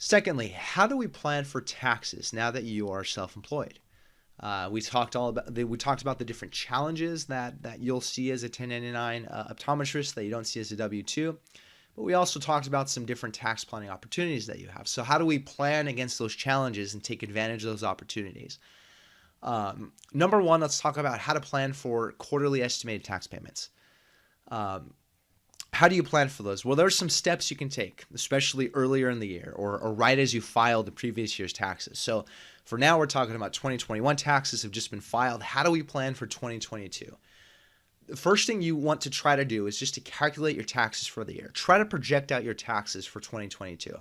Secondly, how do we plan for taxes now that you are self-employed? We talked about the different challenges that you'll see as a 1099 optometrist that you don't see as a W-2. But we also talked about some different tax planning opportunities that you have. So how do we plan against those challenges and take advantage of those opportunities? Number one, let's talk about how to plan for quarterly estimated tax payments. How do you plan for those? Well, there's some steps you can take, especially earlier in the year or right as you file the previous year's taxes. So for now, we're talking about 2021 taxes have just been filed. How do we plan for 2022? The first thing you want to try to do is just to calculate your taxes for the year. Try to project out your taxes for 2022.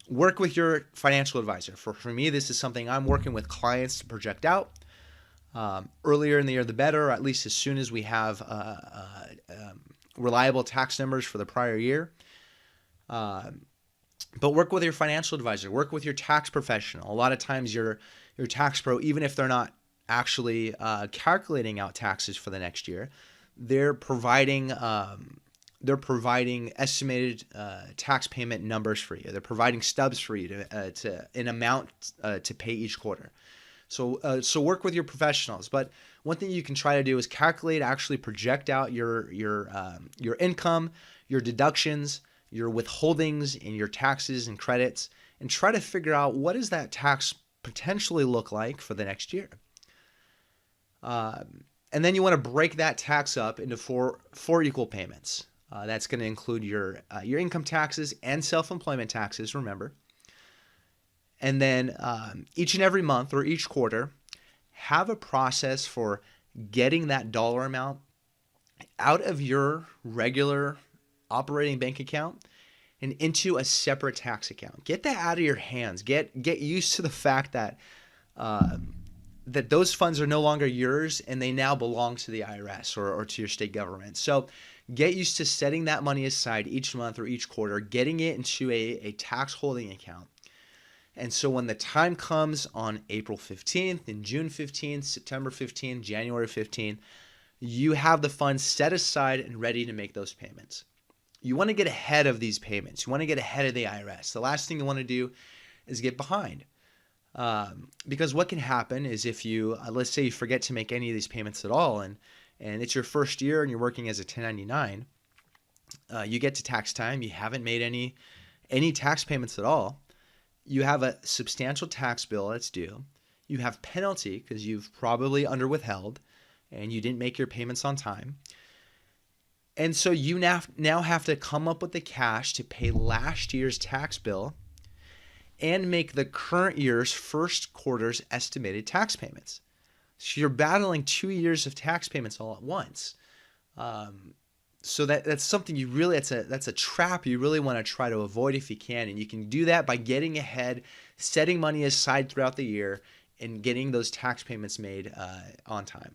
Work with your financial advisor. For me, this is something I'm working with clients to project out. Earlier in the year, the better, or at least as soon as we have reliable tax numbers for the prior year. But work with your financial advisor. Work with your tax professional. A lot of times your tax pro, even if they're not actually calculating out taxes for the next year, they're providing estimated tax payment numbers for you. They're providing stubs for you to an amount to pay each quarter. So work with your professionals. But one thing you can try to do is actually project out your income, your deductions, your withholdings, and your taxes and credits, and try to figure out what does that tax potentially look like for the next year. And then you want to break that tax up into four equal payments. That's going to include your income taxes and self-employment taxes, remember. And then each and every month or each quarter, have a process for getting that dollar amount out of your regular operating bank account and into a separate tax account. Get that out of your hands. Get used to the fact that that those funds are no longer yours and they now belong to the IRS or to your state government. So get used to setting that money aside each month or each quarter, getting it into a tax holding account. And so when the time comes on April 15th and June 15th, September 15th, January 15th, you have the funds set aside and ready to make those payments. You want to get ahead of these payments. You want to get ahead of the IRS. The last thing you want to do is get behind. Because what can happen is if you, let's say you forget to make any of these payments at all, and it's your first year and you're working as a 1099, you get to tax time, you haven't made any tax payments at all. You have a substantial tax bill that's due. You have penalty because you've probably underwithheld and you didn't make your payments on time. And so you now have to come up with the cash to pay last year's tax bill and make the current year's first quarter's estimated tax payments. So you're battling 2 years of tax payments all at once. So that's something that's a trap you really want to try to avoid if you can. And you can do that by getting ahead, setting money aside throughout the year, and getting those tax payments made on time.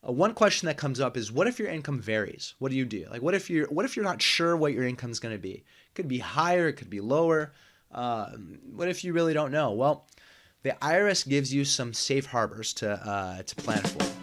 One question that comes up is, what if your income varies? What do you do? Like, what if you're not sure what your income is going to be? It could be higher, it could be lower. What if you really don't know? Well, the IRS gives you some safe harbors to plan for.